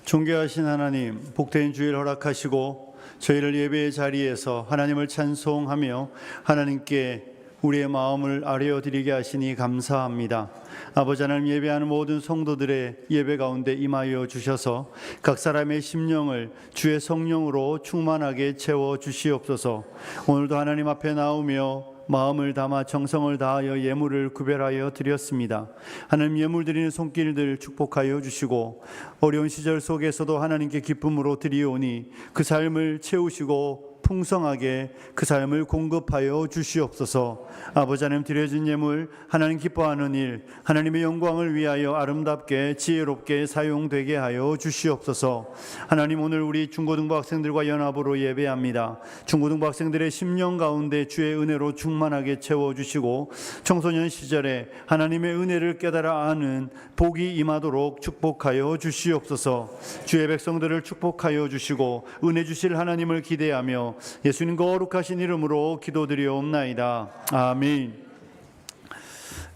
존귀하신 하나님, 복된 주일 허락하시고 저희를 예배의 자리에서 하나님을 찬송하며 하나님께 우리의 마음을 아뢰어드리게 하시니 감사합니다. 아버지 하나님, 예배하는 모든 성도들의 예배 가운데 임하여 주셔서 각 사람의 심령을 주의 성령으로 충만하게 채워 주시옵소서. 오늘도 하나님 앞에 나오며 마음을 담아 정성을 다하여 예물을 구별하여 드렸습니다. 하나님, 예물 드리는 손길들 축복하여 주시고 어려운 시절 속에서도 하나님께 기쁨으로 드리오니 그 삶을 채우시고 풍성하게 그 삶을 공급하여 주시옵소서. 아버지 하나님, 드려진 예물 하나님 기뻐하는 일, 하나님의 영광을 위하여 아름답게 지혜롭게 사용되게 하여 주시옵소서. 하나님, 오늘 우리 중고등부 학생들과 연합으로 예배합니다. 중고등부 학생들의 심령 가운데 주의 은혜로 충만하게 채워주시고 청소년 시절에 하나님의 은혜를 깨달아 아는 복이 임하도록 축복하여 주시옵소서. 주의 백성들을 축복하여 주시고 은혜 주실 하나님을 기대하며 예수님 거룩하신 이름으로 기도드리옵나이다. 아멘.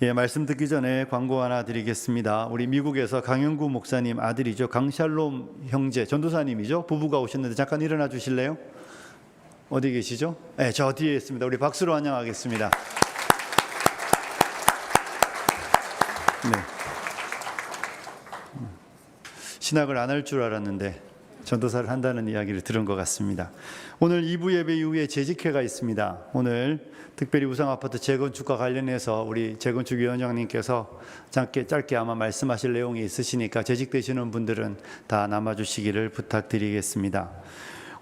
예, 말씀 듣기 전에 광고 하나 드리겠습니다. 우리 미국에서 강영구 목사님 아들이죠, 강샬롬 형제 전도사님이죠, 부부가 오셨는데 잠깐 일어나 주실래요? 어디 계시죠? 네, 저 뒤에 있습니다. 우리 박수로 환영하겠습니다. 네. 신학을 안 할 줄 알았는데 전도사를 한다는 이야기를 들은 것 같습니다. 오늘 2부 예배 이후에 재직회가 있습니다. 오늘 특별히 우상아파트 재건축과 관련해서 우리 재건축위원장님께서 짧게 아마 말씀하실 내용이 있으시니까 재직되시는 분들은 다 남아주시기를 부탁드리겠습니다.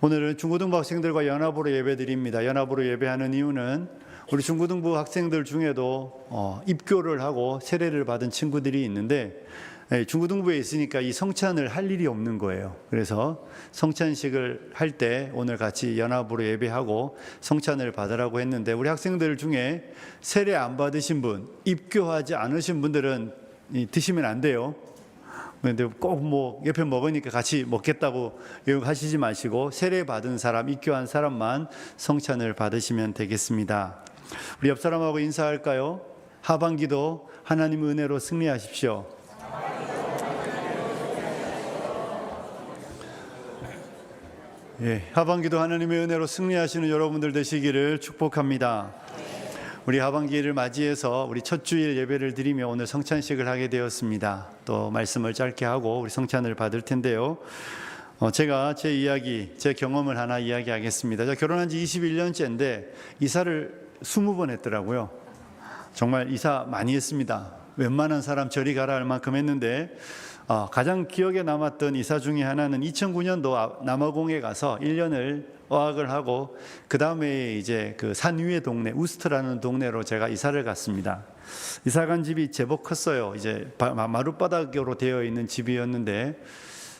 오늘은 중고등부 학생들과 연합으로 예배드립니다. 연합으로 예배하는 이유는 우리 중고등부 학생들 중에도 입교를 하고 세례를 받은 친구들이 있는데 중고등부에 있으니까 이 성찬을 할 일이 없는 거예요. 그래서 성찬식을 할 때 오늘 같이 연합으로 예배하고 성찬을 받으라고 했는데, 우리 학생들 중에 세례 안 받으신 분, 입교하지 않으신 분들은 드시면 안 돼요. 그런데 꼭 옆에 먹으니까 같이 먹겠다고 하시지 마시고 세례 받은 사람, 입교한 사람만 성찬을 받으시면 되겠습니다. 우리 옆 사람하고 인사할까요? 하반기도 하나님 은혜로 승리하십시오. 예, 하반기도 하나님의 은혜로 승리하시는 여러분들 되시기를 축복합니다. 우리 하반기를 맞이해서 우리 첫 주일 예배를 드리며 오늘 성찬식을 하게 되었습니다. 또 말씀을 짧게 하고 우리 성찬을 받을 텐데요. 제가 제 이야기, 제 경험을 하나 이야기하겠습니다. 제가 결혼한 지 21년째인데 이사를 20번 했더라고요. 정말 이사 많이 했습니다. 웬만한 사람 저리 가라 할 만큼 했는데 가장 기억에 남았던 이사 중에 하나는 2009년도 남아공에 가서 1년을 어학을 하고 그 다음에 이제 그 산 위의 동네 우스트라는 동네로 제가 이사를 갔습니다. 이사 간 집이 제법 컸어요. 이제 마룻바닥으로 되어 있는 집이었는데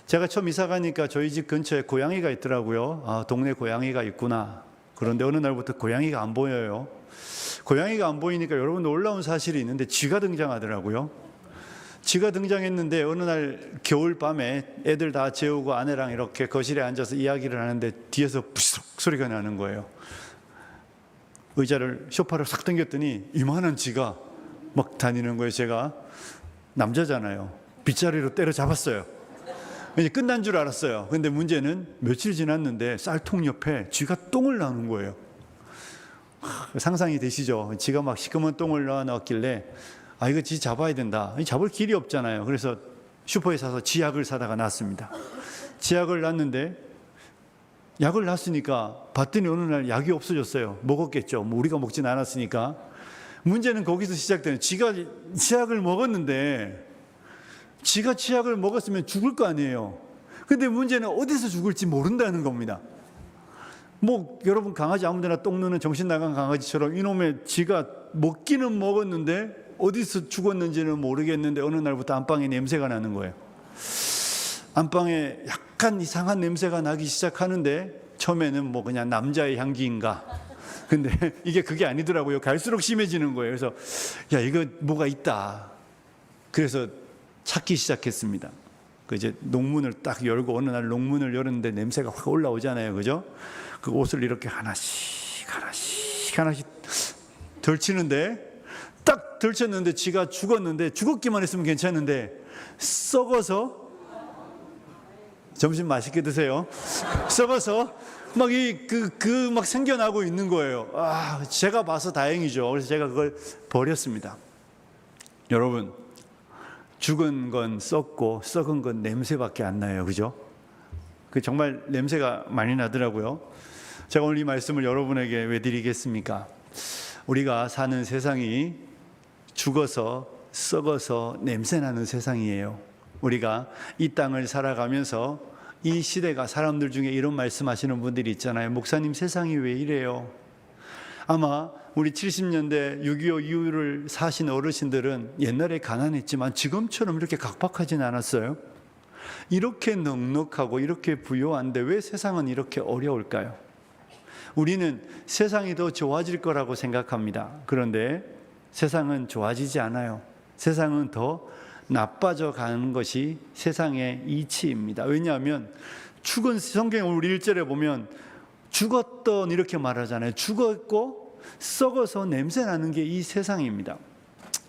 제가 처음 이사 가니까 저희 집 근처에 고양이가 있더라고요. 동네 고양이가 있구나. 그런데 어느 날부터 고양이가 안 보여요. 고양이가 안 보이니까 여러분 놀라운 사실이 있는데 쥐가 등장하더라고요. 쥐가 등장했는데 어느 날 겨울 밤에 애들 다 재우고 아내랑 이렇게 거실에 앉아서 이야기를 하는데 뒤에서 부스럭 소리가 나는 거예요. 의자를 소파를 싹 당겼더니 이만한 쥐가 막 다니는 거예요. 제가 남자잖아요. 빗자리로 때려잡았어요. 이제 끝난 줄 알았어요. 근데 문제는 며칠 지났는데 쌀통 옆에 쥐가 똥을 나는 거예요. 상상이 되시죠? 쥐가 막 시커먼 똥을 넣었길래 이거 쥐 잡아야 된다. 잡을 길이 없잖아요. 그래서 슈퍼에 사서 쥐약을 사다가 놨습니다. 쥐약을 놨는데 약을 놨으니까 봤더니 어느 날 약이 없어졌어요. 먹었겠죠. 우리가 먹진 않았으니까. 문제는 거기서 시작되는, 쥐가 치약을 먹었는데 쥐가 치약을 먹었으면 죽을 거 아니에요. 근데 문제는 어디서 죽을지 모른다는 겁니다. 여러분 강아지 아무데나 똥 누는 정신 나간 강아지처럼 이놈의 쥐가 먹기는 먹었는데 어디서 죽었는지는 모르겠는데 어느 날부터 안방에 냄새가 나는 거예요. 안방에 약간 이상한 냄새가 나기 시작하는데 처음에는 그냥 남자의 향기인가. 근데 이게 그게 아니더라고요. 갈수록 심해지는 거예요. 그래서 이거 뭐가 있다. 그래서 찾기 시작했습니다. 이제 농문을 딱 열고 어느 날 농문을 열었는데 냄새가 확 올라오잖아요. 그죠? 그 옷을 이렇게 하나씩 덜치는데 딱 덜쳤는데 쥐가 죽었는데, 죽었기만 했으면 괜찮은데 썩어서 점심 맛있게 드세요. 썩어서 막 생겨나고 있는 거예요. 제가 봐서 다행이죠. 그래서 제가 그걸 버렸습니다. 여러분, 죽은 건 썩고 썩은 건 냄새밖에 안 나요. 그죠? 그 정말 냄새가 많이 나더라고요. 제가 오늘 이 말씀을 여러분에게 왜 드리겠습니까? 우리가 사는 세상이 죽어서 썩어서 냄새나는 세상이에요. 우리가 이 땅을 살아가면서 이 시대가, 사람들 중에 이런 말씀하시는 분들이 있잖아요. 목사님, 세상이 왜 이래요? 아마 우리 70년대 6.25 이후를 사신 어르신들은 옛날에 가난했지만 지금처럼 이렇게 각박하진 않았어요. 이렇게 넉넉하고 이렇게 부유한데 왜 세상은 이렇게 어려울까요? 우리는 세상이 더 좋아질 거라고 생각합니다. 그런데 세상은 좋아지지 않아요. 세상은 더 나빠져 가는 것이 세상의 이치입니다. 왜냐하면 성경 우리 1절에 보면 죽었던 이렇게 말하잖아요. 죽었고 썩어서 냄새나는 게 이 세상입니다.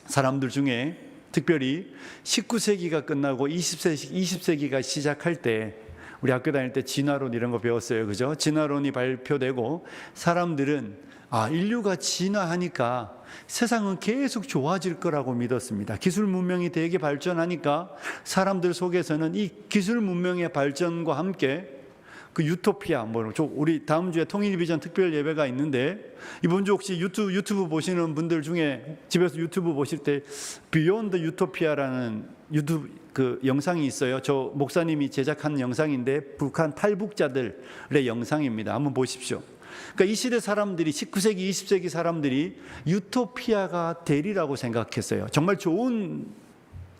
사람들 중에 특별히 19세기가 끝나고 20세기가 시작할 때, 우리 학교 다닐 때 진화론 이런 거 배웠어요. 그죠? 진화론이 발표되고 사람들은 인류가 진화하니까 세상은 계속 좋아질 거라고 믿었습니다. 기술 문명이 되게 발전하니까 사람들 속에서는 이 기술 문명의 발전과 함께 그 유토피아, 우리 다음 주에 통일비전 특별 예배가 있는데, 이번 주 혹시 유튜브 보시는 분들 중에 집에서 유튜브 보실 때 비욘드 유토피아라는 유튜브 그 영상이 있어요. 저 목사님이 제작한 영상인데 북한 탈북자들의 영상입니다. 한번 보십시오. 그러니까 이 시대 사람들이, 19세기, 20세기 사람들이 유토피아가 되리라고 생각했어요. 정말 좋은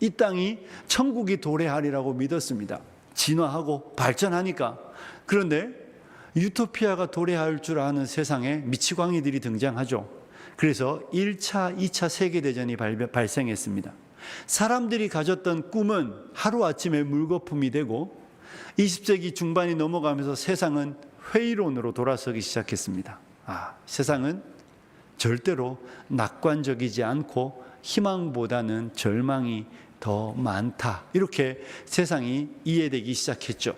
이 땅이 천국이 도래하리라고 믿었습니다. 진화하고 발전하니까. 그런데 유토피아가 도래할 줄 아는 세상에 미치광이들이 등장하죠. 그래서 1차, 2차 세계대전이 발생했습니다. 사람들이 가졌던 꿈은 하루아침에 물거품이 되고 20세기 중반이 넘어가면서 세상은 회의론으로 돌아서기 시작했습니다. 세상은 절대로 낙관적이지 않고 희망보다는 절망이 더 많다. 이렇게 세상이 이해되기 시작했죠.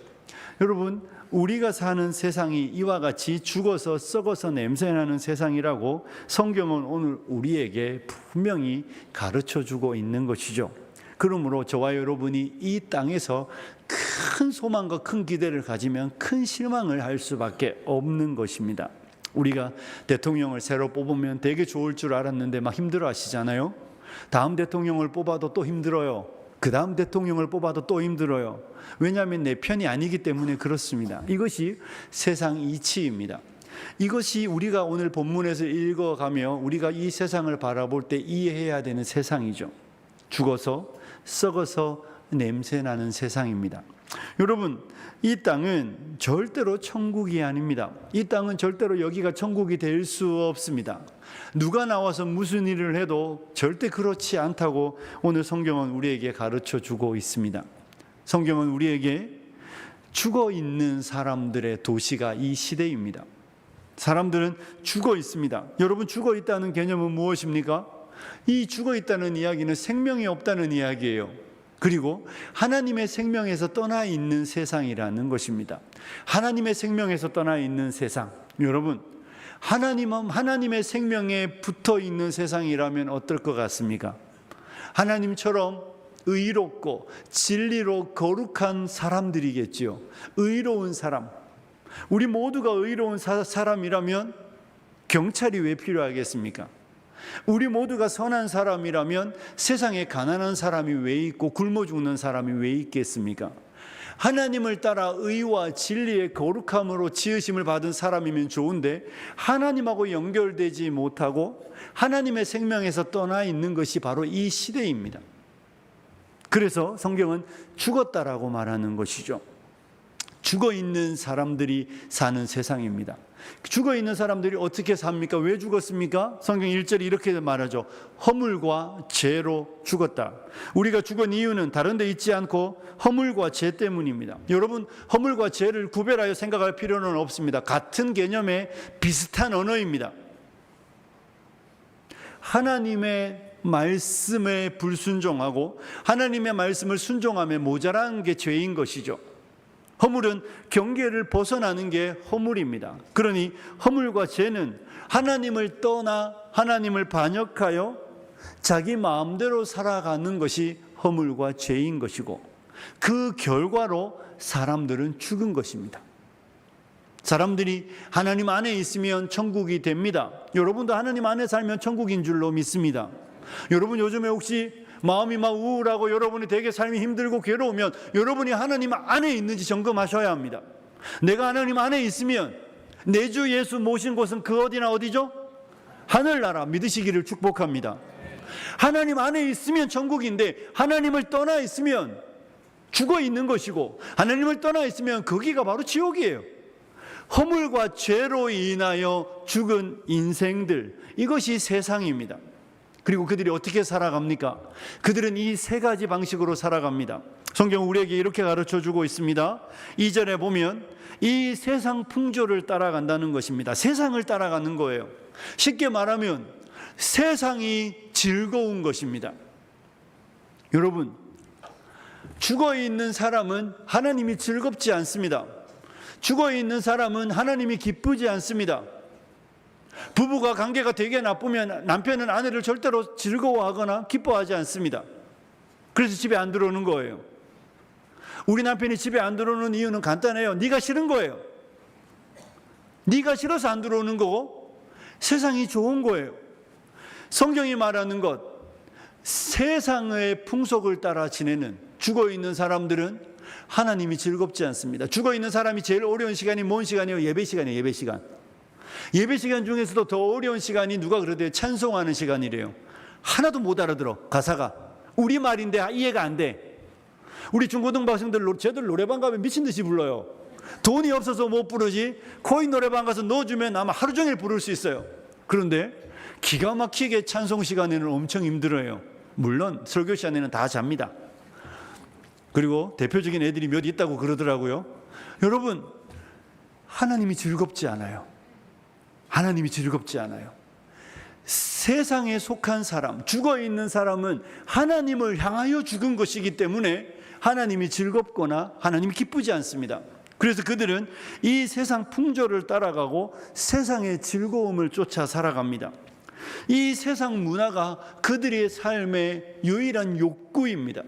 여러분, 우리가 사는 세상이 이와 같이 죽어서 썩어서 냄새나는 세상이라고 성경은 오늘 우리에게 분명히 가르쳐주고 있는 것이죠. 그러므로 저와 여러분이 이 땅에서 큰 소망과 큰 기대를 가지면 큰 실망을 할 수밖에 없는 것입니다. 우리가 대통령을 새로 뽑으면 되게 좋을 줄 알았는데 막 힘들어 하시잖아요. 다음 대통령을 뽑아도 또 힘들어요. 그 다음 대통령을 뽑아도 또 힘들어요. 왜냐하면 내 편이 아니기 때문에 그렇습니다. 이것이 세상 이치입니다. 이것이 우리가 오늘 본문에서 읽어가며 우리가 이 세상을 바라볼 때 이해해야 되는 세상이죠. 죽어서 썩어서 냄새나는 세상입니다. 여러분, 이 땅은 절대로 천국이 아닙니다. 이 땅은 절대로 여기가 천국이 될 수 없습니다. 누가 나와서 무슨 일을 해도 절대 그렇지 않다고 오늘 성경은 우리에게 가르쳐 주고 있습니다. 성경은 우리에게 죽어 있는 사람들의 도시가 이 시대입니다. 사람들은 죽어 있습니다. 여러분, 죽어 있다는 개념은 무엇입니까? 이 죽어 있다는 이야기는 생명이 없다는 이야기예요. 그리고 하나님의 생명에서 떠나 있는 세상이라는 것입니다. 하나님의 생명에서 떠나 있는 세상. 여러분, 하나님은 하나님의 생명에 붙어 있는 세상이라면 어떨 것 같습니까? 하나님처럼 의롭고 진리로 거룩한 사람들이겠지요. 의로운 사람. 우리 모두가 의로운 사람이라면 경찰이 왜 필요하겠습니까? 우리 모두가 선한 사람이라면 세상에 가난한 사람이 왜 있고 굶어 죽는 사람이 왜 있겠습니까? 하나님을 따라 의와 진리의 거룩함으로 지으심을 받은 사람이면 좋은데 하나님하고 연결되지 못하고 하나님의 생명에서 떠나 있는 것이 바로 이 시대입니다. 그래서 성경은 죽었다라고 말하는 것이죠. 죽어 있는 사람들이 사는 세상입니다. 죽어 있는 사람들이 어떻게 삽니까? 왜 죽었습니까? 성경 1절이 이렇게 말하죠. 허물과 죄로 죽었다. 우리가 죽은 이유는 다른 데 있지 않고 허물과 죄 때문입니다. 여러분, 허물과 죄를 구별하여 생각할 필요는 없습니다. 같은 개념의 비슷한 언어입니다. 하나님의 말씀에 불순종하고 하나님의 말씀을 순종하며 모자란 게 죄인 것이죠. 허물은 경계를 벗어나는 게 허물입니다. 그러니 허물과 죄는 하나님을 떠나 하나님을 반역하여 자기 마음대로 살아가는 것이 허물과 죄인 것이고, 그 결과로 사람들은 죽은 것입니다. 사람들이 하나님 안에 있으면 천국이 됩니다. 여러분도 하나님 안에 살면 천국인 줄로 믿습니다. 여러분 요즘에 혹시 마음이 막 우울하고 여러분이 되게 삶이 힘들고 괴로우면 여러분이 하나님 안에 있는지 점검하셔야 합니다. 내가 하나님 안에 있으면 내 주 예수 모신 곳은 그 어디나 어디죠? 하늘나라 믿으시기를 축복합니다. 하나님 안에 있으면 천국인데 하나님을 떠나 있으면 죽어 있는 것이고, 하나님을 떠나 있으면 거기가 바로 지옥이에요. 허물과 죄로 인하여 죽은 인생들, 이것이 세상입니다. 그리고 그들이 어떻게 살아갑니까? 그들은 이 세 가지 방식으로 살아갑니다. 성경은 우리에게 이렇게 가르쳐주고 있습니다. 2절에 보면 이 세상 풍조를 따라간다는 것입니다. 세상을 따라가는 거예요. 쉽게 말하면 세상이 즐거운 것입니다. 여러분, 죽어있는 사람은 하나님이 즐겁지 않습니다. 죽어있는 사람은 하나님이 기쁘지 않습니다. 부부가 관계가 되게 나쁘면 남편은 아내를 절대로 즐거워하거나 기뻐하지 않습니다. 그래서 집에 안 들어오는 거예요. 우리 남편이 집에 안 들어오는 이유는 간단해요. 네가 싫은 거예요. 네가 싫어서 안 들어오는 거고, 세상이 좋은 거예요. 성경이 말하는 것, 세상의 풍속을 따라 지내는 죽어있는 사람들은 하나님이 즐겁지 않습니다. 죽어있는 사람이 제일 어려운 시간이 뭔 시간이에요? 예배 시간이에요. 예배 시간. 예배 시간 중에서도 더 어려운 시간이 누가 그러대요? 찬송하는 시간이래요. 하나도 못 알아들어. 가사가 우리말인데 이해가 안 돼. 우리 중고등학생들 쟤들 노래방 가면 미친 듯이 불러요. 돈이 없어서 못 부르지 코인 노래방 가서 넣어주면 아마 하루 종일 부를 수 있어요. 그런데 기가 막히게 찬송 시간에는 엄청 힘들어요. 물론 설교 시간에는 다 잡니다. 그리고 대표적인 애들이 몇 있다고 그러더라고요. 여러분, 하나님이 즐겁지 않아요. 하나님이 즐겁지 않아요. 세상에 속한 사람, 죽어있는 사람은 하나님을 향하여 죽은 것이기 때문에 하나님이 즐겁거나 하나님이 기쁘지 않습니다. 그래서 그들은 이 세상 풍조를 따라가고 세상의 즐거움을 쫓아 살아갑니다. 이 세상 문화가 그들의 삶의 유일한 욕구입니다.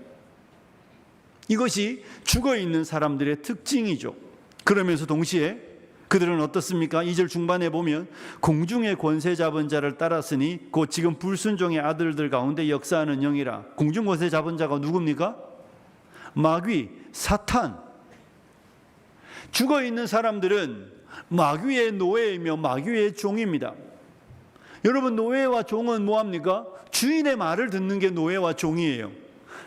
이것이 죽어있는 사람들의 특징이죠. 그러면서 동시에 그들은 어떻습니까? 2절 중반에 보면 공중의 권세 잡은 자를 따랐으니 곧 지금 불순종의 아들들 가운데 역사하는 영이라. 공중 권세 잡은 자가 누굽니까? 마귀, 사탄. 죽어있는 사람들은 마귀의 노예이며 마귀의 종입니다. 여러분, 노예와 종은 뭐합니까? 주인의 말을 듣는 게 노예와 종이에요.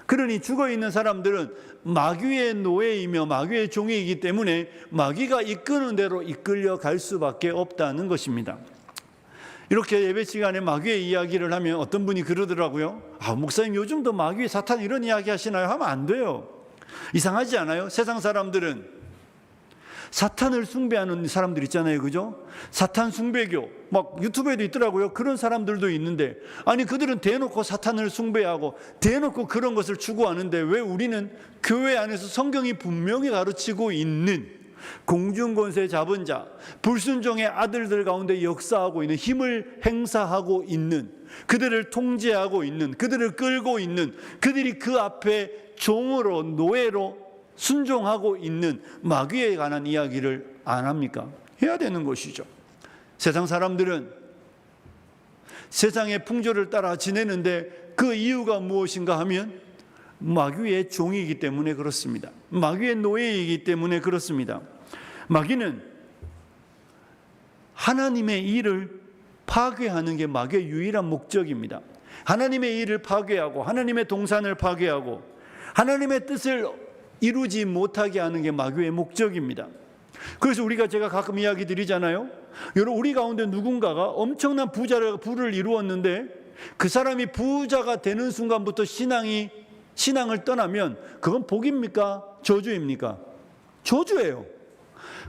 그러니 죽어있는 사람들은 마귀의 노예이며 마귀의 종이기 때문에 마귀가 이끄는 대로 이끌려 갈 수밖에 없다는 것입니다. 이렇게 예배 시간에 마귀의 이야기를 하면 어떤 분이 그러더라고요. 목사님 요즘도 마귀, 사탄 이런 이야기 하시나요? 하면 안 돼요. 이상하지 않아요? 세상 사람들은 사탄을 숭배하는 사람들 있잖아요, 그죠? 사탄 숭배교 막 유튜브에도 있더라고요. 그런 사람들도 있는데, 아니 그들은 대놓고 사탄을 숭배하고 대놓고 그런 것을 추구하는데 왜 우리는 교회 안에서 성경이 분명히 가르치고 있는 공중권세 잡은 자, 불순종의 아들들 가운데 역사하고 있는, 힘을 행사하고 있는, 그들을 통제하고 있는, 그들을 끌고 있는, 그들이 그 앞에 종으로 노예로 순종하고 있는 마귀에 관한 이야기를 안 합니까? 해야 되는 것이죠. 세상 사람들은 세상의 풍조를 따라 지내는데 그 이유가 무엇인가 하면 마귀의 종이기 때문에 그렇습니다. 마귀의 노예이기 때문에 그렇습니다. 마귀는 하나님의 일을 파괴하는 게 마귀의 유일한 목적입니다. 하나님의 일을 파괴하고 하나님의 동산을 파괴하고 하나님의 뜻을 이루지 못하게 하는 게 마귀의 목적입니다. 그래서 제가 가끔 이야기 드리잖아요. 여러분, 우리 가운데 누군가가 엄청난 부를 이루었는데 그 사람이 부자가 되는 순간부터 신앙을 떠나면 그건 복입니까? 저주입니까? 저주예요.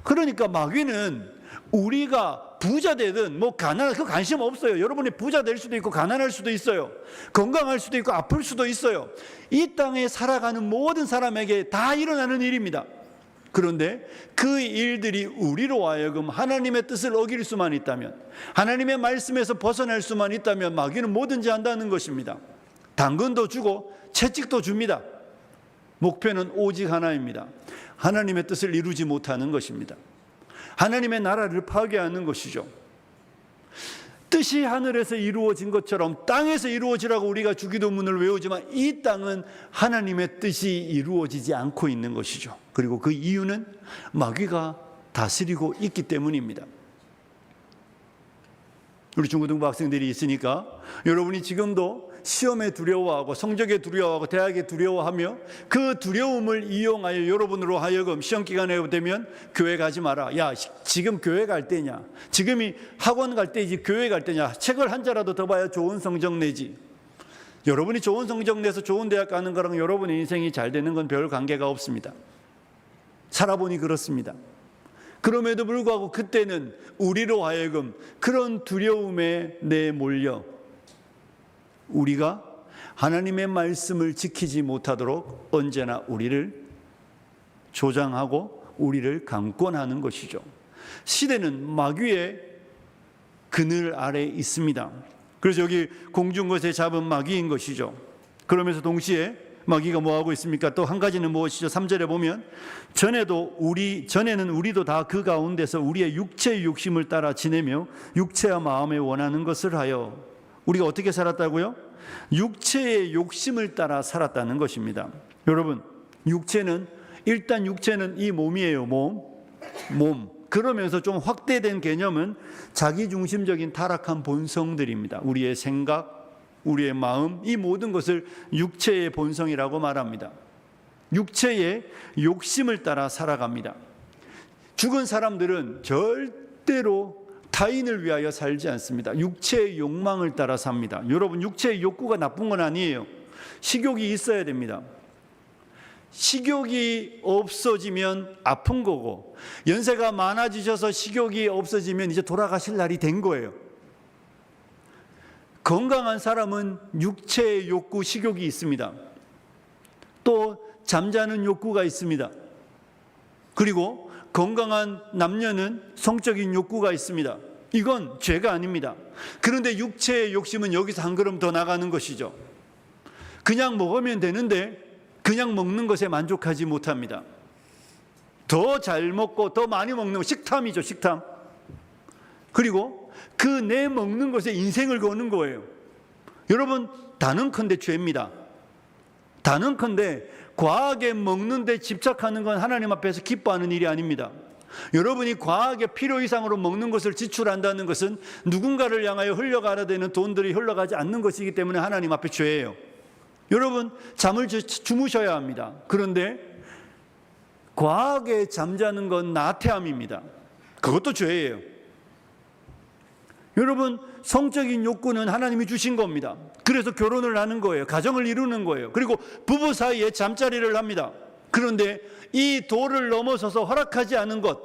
그러니까 마귀는 우리가 부자 되든 가난한 그 관심 없어요. 여러분이 부자 될 수도 있고 가난할 수도 있어요. 건강할 수도 있고 아플 수도 있어요. 이 땅에 살아가는 모든 사람에게 다 일어나는 일입니다. 그런데 그 일들이 우리로 하여금 하나님의 뜻을 어길 수만 있다면, 하나님의 말씀에서 벗어날 수만 있다면 마귀는 뭐든지 한다는 것입니다. 당근도 주고 채찍도 줍니다. 목표는 오직 하나입니다. 하나님의 뜻을 이루지 못하는 것입니다. 하나님의 나라를 파괴하는 것이죠. 뜻이 하늘에서 이루어진 것처럼 땅에서 이루어지라고 우리가 주기도문을 외우지만 이 땅은 하나님의 뜻이 이루어지지 않고 있는 것이죠. 그리고 그 이유는 마귀가 다스리고 있기 때문입니다. 우리 중고등부 학생들이 있으니까 여러분이 지금도 시험에 두려워하고 성적에 두려워하고 대학에 두려워하며 그 두려움을 이용하여 여러분으로 하여금 시험 기간에 되면 교회 가지 마라. 야, 지금 교회 갈 때냐? 지금이 학원 갈 때이지 교회 갈 때냐? 책을 한 자라도 더 봐야 좋은 성적 내지. 여러분이 좋은 성적 내서 좋은 대학 가는 거랑 여러분의 인생이 잘 되는 건 별 관계가 없습니다. 살아보니 그렇습니다. 그럼에도 불구하고 그때는 우리로 하여금 그런 두려움에 내몰려 우리가 하나님의 말씀을 지키지 못하도록 언제나 우리를 조장하고 우리를 강권하는 것이죠. 시대는 마귀의 그늘 아래 있습니다. 그래서 여기 공중 것에 잡은 마귀인 것이죠. 그러면서 동시에 마귀가 뭐하고 있습니까? 또 한 가지는 무엇이죠? 3절에 보면 전에는 우리도 다 그 가운데서 우리의 육체의 욕심을 따라 지내며 육체와 마음에 원하는 것을 하여. 우리가 어떻게 살았다고요? 육체의 욕심을 따라 살았다는 것입니다. 여러분, 일단 육체는 이 몸이에요. 몸. 그러면서 좀 확대된 개념은 자기중심적인 타락한 본성들입니다. 우리의 생각, 우리의 마음, 이 모든 것을 육체의 본성이라고 말합니다. 육체의 욕심을 따라 살아갑니다. 죽은 사람들은 절대로 타인을 위하여 살지 않습니다. 육체의 욕망을 따라 삽니다. 여러분, 육체의 욕구가 나쁜 건 아니에요. 식욕이 있어야 됩니다. 식욕이 없어지면 아픈 거고, 연세가 많아지셔서 식욕이 없어지면 이제 돌아가실 날이 된 거예요. 건강한 사람은 육체의 욕구, 식욕이 있습니다. 또 잠자는 욕구가 있습니다. 그리고 건강한 남녀는 성적인 욕구가 있습니다. 이건 죄가 아닙니다. 그런데 육체의 욕심은 여기서 한 걸음 더 나가는 것이죠. 그냥 먹으면 되는데 그냥 먹는 것에 만족하지 못합니다. 더 잘 먹고 더 많이 먹는 거, 식탐이죠, 식탐. 그리고 그 내 먹는 것에 인생을 거는 거예요. 여러분, 단언컨대 죄입니다. 단언컨대 과하게 먹는 데 집착하는 건 하나님 앞에서 기뻐하는 일이 아닙니다. 여러분이 과하게 필요 이상으로 먹는 것을 지출한다는 것은 누군가를 향하여 흘러가야 되는 돈들이 흘러가지 않는 것이기 때문에 하나님 앞에 죄예요. 여러분, 잠을 주무셔야 합니다. 그런데 과하게 잠자는 건 나태함입니다. 그것도 죄예요. 여러분, 성적인 욕구는 하나님이 주신 겁니다. 그래서 결혼을 하는 거예요. 가정을 이루는 거예요. 그리고 부부 사이에 잠자리를 합니다. 그런데 이 도를 넘어서서 허락하지 않은 것,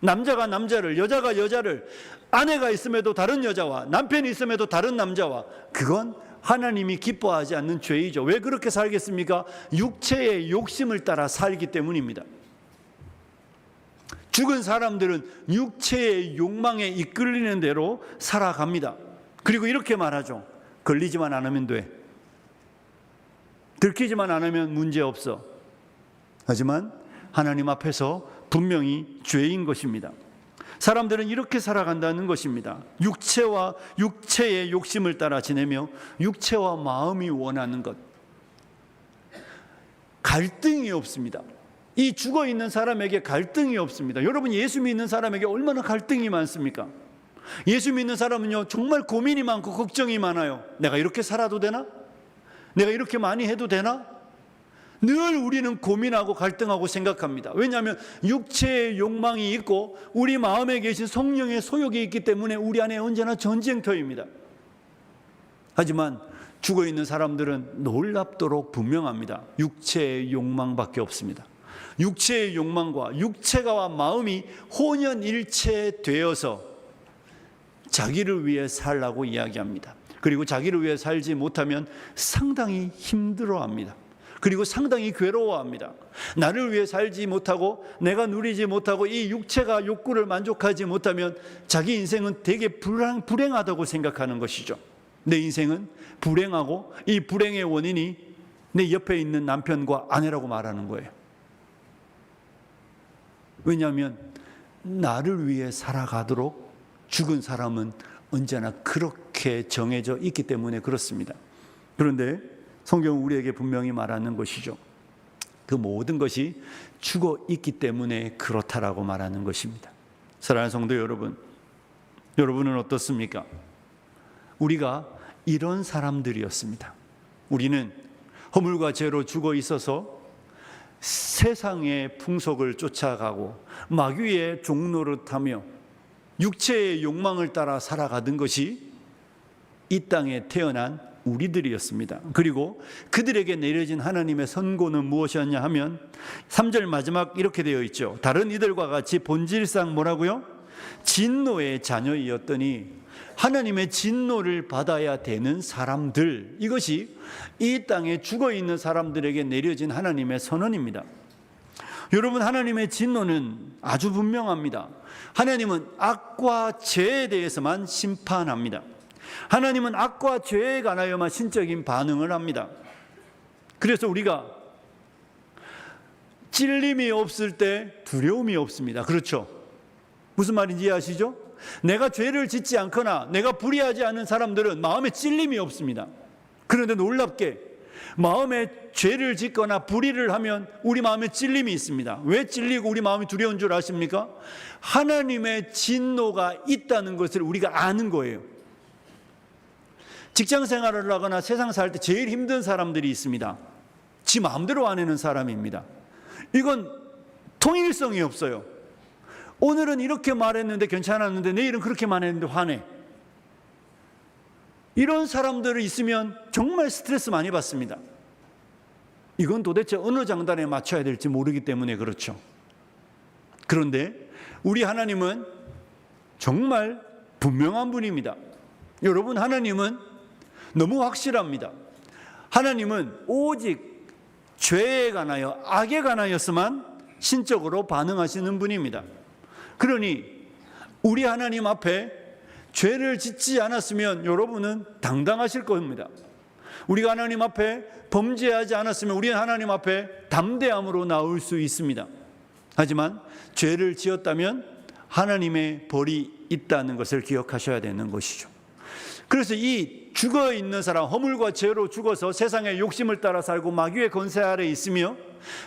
남자가 남자를, 여자가 여자를, 아내가 있음에도 다른 여자와, 남편이 있음에도 다른 남자와, 그건 하나님이 기뻐하지 않는 죄이죠. 왜 그렇게 살겠습니까? 육체의 욕심을 따라 살기 때문입니다. 죽은 사람들은 육체의 욕망에 이끌리는 대로 살아갑니다. 그리고 이렇게 말하죠. 걸리지만 않으면 돼. 들키지만 않으면 문제없어. 하지만 하나님 앞에서 분명히 죄인 것입니다. 사람들은 이렇게 살아간다는 것입니다. 육체와 육체의 욕심을 따라 지내며 육체와 마음이 원하는 것. 갈등이 없습니다. 이 죽어있는 사람에게 갈등이 없습니다. 여러분, 예수 믿는 사람에게 얼마나 갈등이 많습니까? 예수 믿는 사람은요, 정말 고민이 많고 걱정이 많아요. 내가 이렇게 살아도 되나? 내가 이렇게 많이 해도 되나? 늘 우리는 고민하고 갈등하고 생각합니다. 왜냐하면 육체의 욕망이 있고 우리 마음에 계신 성령의 소욕이 있기 때문에 우리 안에 언제나 전쟁터입니다. 하지만 죽어있는 사람들은 놀랍도록 분명합니다. 육체의 욕망밖에 없습니다. 육체의 욕망과 육체가 마음이 혼연일체되어서 자기를 위해 살라고 이야기합니다. 그리고 자기를 위해 살지 못하면 상당히 힘들어합니다. 그리고 상당히 괴로워합니다. 나를 위해 살지 못하고 내가 누리지 못하고 이 육체가 욕구를 만족하지 못하면 자기 인생은 되게 불행하다고 생각하는 것이죠. 내 인생은 불행하고 이 불행의 원인이 내 옆에 있는 남편과 아내라고 말하는 거예요. 왜냐하면 나를 위해 살아가도록 죽은 사람은 언제나 그렇게 정해져 있기 때문에 그렇습니다. 그런데 성경은 우리에게 분명히 말하는 것이죠. 그 모든 것이 죽어 있기 때문에 그렇다라고 말하는 것입니다. 사랑하는 성도 여러분, 여러분은 어떻습니까? 우리가 이런 사람들이었습니다. 우리는 허물과 죄로 죽어 있어서 세상의 풍속을 쫓아가고 마귀의 종노를 타며 육체의 욕망을 따라 살아가던 것이 이 땅에 태어난 우리들이었습니다. 그리고 그들에게 내려진 하나님의 선고는 무엇이었냐 하면 3절 마지막 이렇게 되어 있죠. 다른 이들과 같이 본질상 뭐라고요? 진노의 자녀이었더니 하나님의 진노를 받아야 되는 사람들, 이것이 이 땅에 죽어있는 사람들에게 내려진 하나님의 선언입니다. 여러분, 하나님의 진노는 아주 분명합니다. 하나님은 악과 죄에 대해서만 심판합니다. 하나님은 악과 죄에 관하여만 신적인 반응을 합니다. 그래서 우리가 찔림이 없을 때 두려움이 없습니다. 그렇죠? 무슨 말인지 이해하시죠? 내가 죄를 짓지 않거나 내가 불의하지 않은 사람들은 마음에 찔림이 없습니다. 그런데 놀랍게 마음에 죄를 짓거나 불의를 하면 우리 마음에 찔림이 있습니다. 왜 찔리고 우리 마음이 두려운 줄 아십니까? 하나님의 진노가 있다는 것을 우리가 아는 거예요. 직장 생활을 하거나 세상 살 때 제일 힘든 사람들이 있습니다. 지 마음대로 안 하는 사람입니다. 이건 통일성이 없어요. 오늘은 이렇게 말했는데 괜찮았는데 내일은 그렇게 말했는데 화내. 이런 사람들이 있으면 정말 스트레스 많이 받습니다. 이건 도대체 어느 장단에 맞춰야 될지 모르기 때문에 그렇죠. 그런데 우리 하나님은 정말 분명한 분입니다. 여러분, 하나님은 너무 확실합니다. 하나님은 오직 죄에 관하여 악에 관하여서만 신적으로 반응하시는 분입니다. 그러니 우리 하나님 앞에 죄를 짓지 않았으면 여러분은 당당하실 겁니다. 우리가 하나님 앞에 범죄하지 않았으면 우리는 하나님 앞에 담대함으로 나올 수 있습니다. 하지만 죄를 지었다면 하나님의 벌이 있다는 것을 기억하셔야 되는 것이죠. 그래서 이 죽어있는 사람, 허물과 죄로 죽어서 세상의 욕심을 따라 살고 마귀의 권세 아래 있으며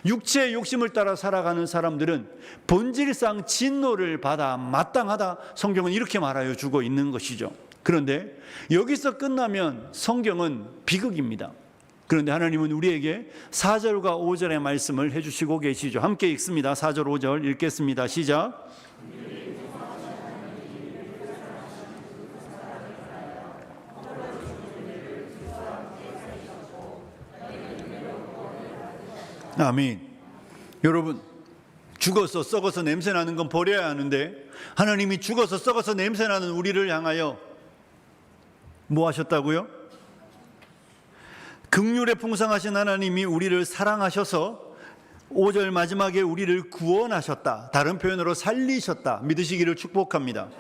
육체의 욕심을 따라 살아가는 사람들은 본질상 진노를 받아 마땅하다, 성경은 이렇게 말하여 주고 있는 것이죠. 그런데 여기서 끝나면 성경은 비극입니다. 그런데 하나님은 우리에게 4절과 5절의 말씀을 해주시고 계시죠. 함께 읽습니다. 4절 5절 읽겠습니다. 시작. 아멘. 여러분, 죽어서 썩어서 냄새나는 건 버려야 하는데 하나님이 죽어서 썩어서 냄새나는 우리를 향하여 뭐 하셨다고요? 긍휼에 풍성하신 하나님이 우리를 사랑하셔서 5절 마지막에 우리를 구원하셨다, 다른 표현으로 살리셨다 믿으시기를 축복합니다.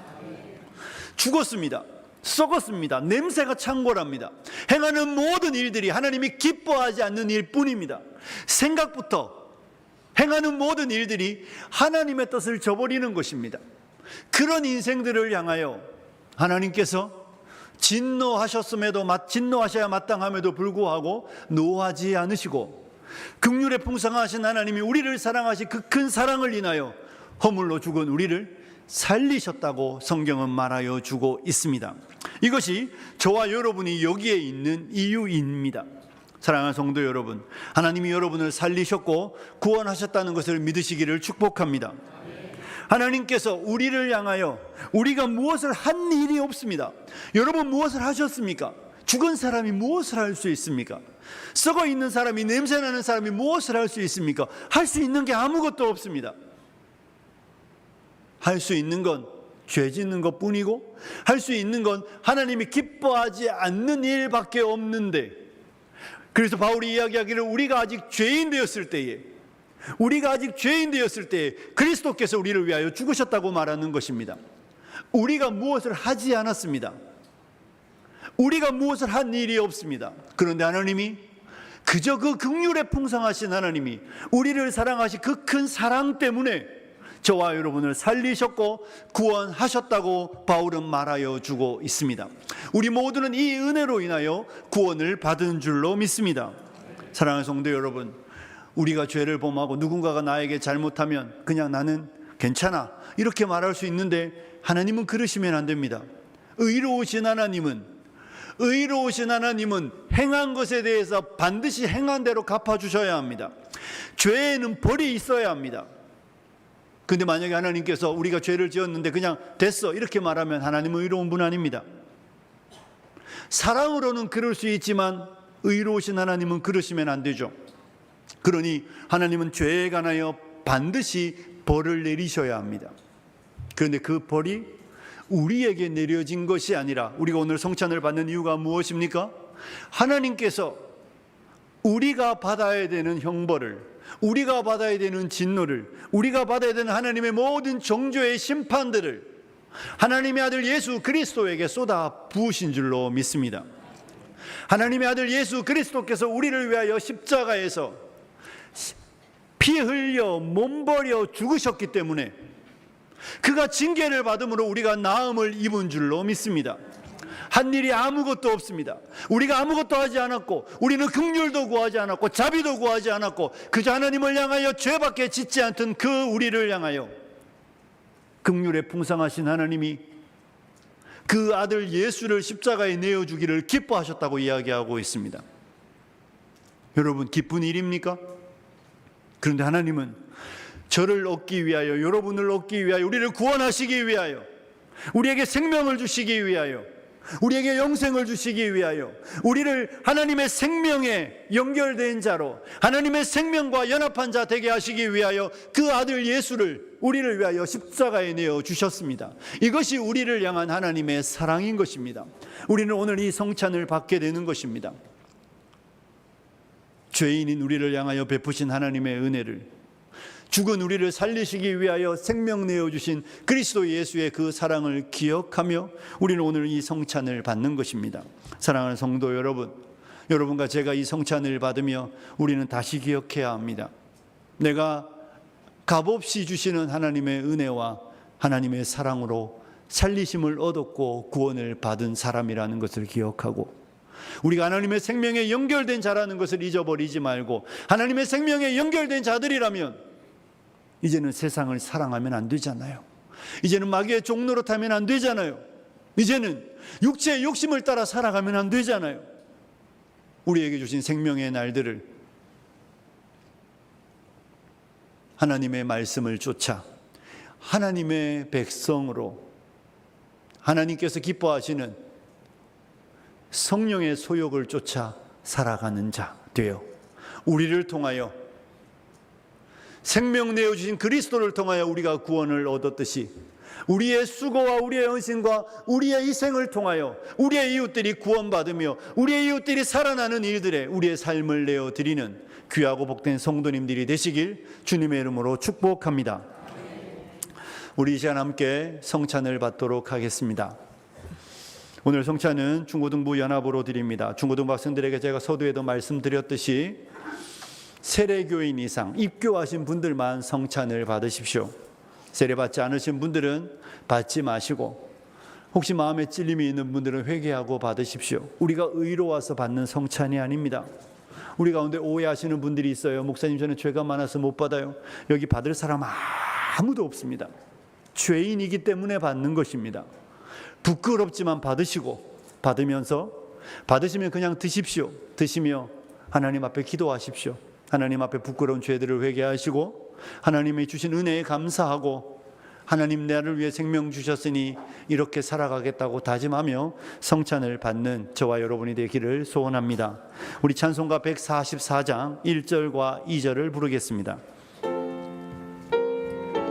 죽었습니다. 썩었습니다. 냄새가 창궐합니다. 행하는 모든 일들이 하나님이 기뻐하지 않는 일뿐입니다. 생각부터 행하는 모든 일들이 하나님의 뜻을 저버리는 것입니다. 그런 인생들을 향하여 하나님께서 진노하셔야 마땅함에도 불구하고 노하지 않으시고 긍휼에 풍성하신 하나님이 우리를 사랑하시 그 큰 사랑을 인하여 허물로 죽은 우리를 살리셨다고 성경은 말하여 주고 있습니다. 이것이 저와 여러분이 여기에 있는 이유입니다. 사랑하는 성도 여러분, 하나님이 여러분을 살리셨고 구원하셨다는 것을 믿으시기를 축복합니다. 하나님께서 우리를 향하여 우리가 무엇을 한 일이 없습니다. 여러분, 무엇을 하셨습니까? 죽은 사람이 무엇을 할 수 있습니까? 썩어 있는 사람이, 냄새나는 사람이 무엇을 할 수 있습니까? 할 수 있는 게 아무것도 없습니다. 할 수 있는 건 죄 짓는 것 뿐이고 할 수 있는 건 하나님이 기뻐하지 않는 일밖에 없는데, 그래서 바울이 이야기하기를 우리가 아직 죄인 되었을 때에 우리가 아직 죄인 되었을 때 그리스도께서 우리를 위하여 죽으셨다고 말하는 것입니다. 우리가 무엇을 하지 않았습니다. 우리가 무엇을 한 일이 없습니다. 그런데 하나님이 그저 그 긍휼에 풍성하신 하나님이 우리를 사랑하신 그 큰 사랑 때문에 저와 여러분을 살리셨고 구원하셨다고 바울은 말하여 주고 있습니다. 우리 모두는 이 은혜로 인하여 구원을 받은 줄로 믿습니다. 사랑하는 성도 여러분, 우리가 죄를 범하고 누군가가 나에게 잘못하면 그냥 나는 괜찮아 이렇게 말할 수 있는데 하나님은 그러시면 안 됩니다. 의로우신 하나님은 행한 것에 대해서 반드시 행한 대로 갚아주셔야 합니다. 죄에는 벌이 있어야 합니다. 근데 만약에 하나님께서 우리가 죄를 지었는데 그냥 됐어 이렇게 말하면 하나님은 의로운 분 아닙니다. 사랑으로는 그럴 수 있지만 의로우신 하나님은 그러시면 안 되죠. 그러니 하나님은 죄에 관하여 반드시 벌을 내리셔야 합니다. 그런데 그 벌이 우리에게 내려진 것이 아니라, 우리가 오늘 성찬을 받는 이유가 무엇입니까? 하나님께서 우리가 받아야 되는 형벌을, 우리가 받아야 되는 진노를, 우리가 받아야 되는 하나님의 모든 정죄의 심판들을 하나님의 아들 예수 그리스도에게 쏟아 부으신 줄로 믿습니다. 하나님의 아들 예수 그리스도께서 우리를 위하여 십자가에서 피 흘려 몸 버려 죽으셨기 때문에 그가 징계를 받음으로 우리가 나음을 입은 줄로 믿습니다. 한 일이 아무것도 없습니다. 우리가 아무것도 하지 않았고, 우리는 긍휼도 구하지 않았고, 자비도 구하지 않았고, 그저 하나님을 향하여 죄밖에 짓지 않던 그 우리를 향하여 긍휼에 풍성하신 하나님이 그 아들 예수를 십자가에 내어주기를 기뻐하셨다고 이야기하고 있습니다. 여러분, 기쁜 일입니까? 그런데 하나님은 저를 얻기 위하여, 여러분을 얻기 위하여, 우리를 구원하시기 위하여, 우리에게 생명을 주시기 위하여, 우리에게 영생을 주시기 위하여, 우리를 하나님의 생명에 연결된 자로, 하나님의 생명과 연합한 자 되게 하시기 위하여 그 아들 예수를 우리를 위하여 십자가에 내어 주셨습니다. 이것이 우리를 향한 하나님의 사랑인 것입니다. 우리는 오늘 이 성찬을 받게 되는 것입니다. 죄인인 우리를 향하여 베푸신 하나님의 은혜를, 죽은 우리를 살리시기 위하여 생명 내어주신 그리스도 예수의 그 사랑을 기억하며 우리는 오늘 이 성찬을 받는 것입니다. 사랑하는 성도 여러분, 여러분과 제가 이 성찬을 받으며 우리는 다시 기억해야 합니다. 내가 값없이 주시는 하나님의 은혜와 하나님의 사랑으로 살리심을 얻었고 구원을 받은 사람이라는 것을 기억하고, 우리가 하나님의 생명에 연결된 자라는 것을 잊어버리지 말고, 하나님의 생명에 연결된 자들이라면 이제는 세상을 사랑하면 안 되잖아요. 이제는 마귀의 종로로 타면 안 되잖아요. 이제는 육체의 욕심을 따라 살아가면 안 되잖아요. 우리에게 주신 생명의 날들을 하나님의 말씀을 쫓아 하나님의 백성으로, 하나님께서 기뻐하시는 성령의 소욕을 쫓아 살아가는 자 되어 우리를 통하여, 생명 내어주신 그리스도를 통하여 우리가 구원을 얻었듯이 우리의 수고와 우리의 헌신과 우리의 희생을 통하여 우리의 이웃들이 구원받으며 우리의 이웃들이 살아나는 일들에 우리의 삶을 내어드리는 귀하고 복된 성도님들이 되시길 주님의 이름으로 축복합니다. 우리 이 시간 함께 성찬을 받도록 하겠습니다. 오늘 성찬은 중고등부 연합으로 드립니다. 중고등부 학생들에게 제가 서두에도 말씀드렸듯이 세례교인 이상 입교하신 분들만 성찬을 받으십시오. 세례받지 않으신 분들은 받지 마시고, 혹시 마음에 찔림이 있는 분들은 회개하고 받으십시오. 우리가 의로워서 받는 성찬이 아닙니다. 우리 가운데 오해하시는 분들이 있어요. 목사님, 저는 죄가 많아서 못 받아요. 여기 받을 사람 아무도 없습니다. 죄인이기 때문에 받는 것입니다. 부끄럽지만 받으시고, 받으시면 그냥 드십시오. 드시며 하나님 앞에 기도하십시오. 하나님 앞에 부끄러운 죄들을 회개하시고 하나님이 주신 은혜에 감사하고, 하나님 나를 위해 생명 주셨으니 이렇게 살아가겠다고 다짐하며 성찬을 받는 저와 여러분이 되기를 소원합니다. 우리 찬송가 144장 1절과 2절을 부르겠습니다.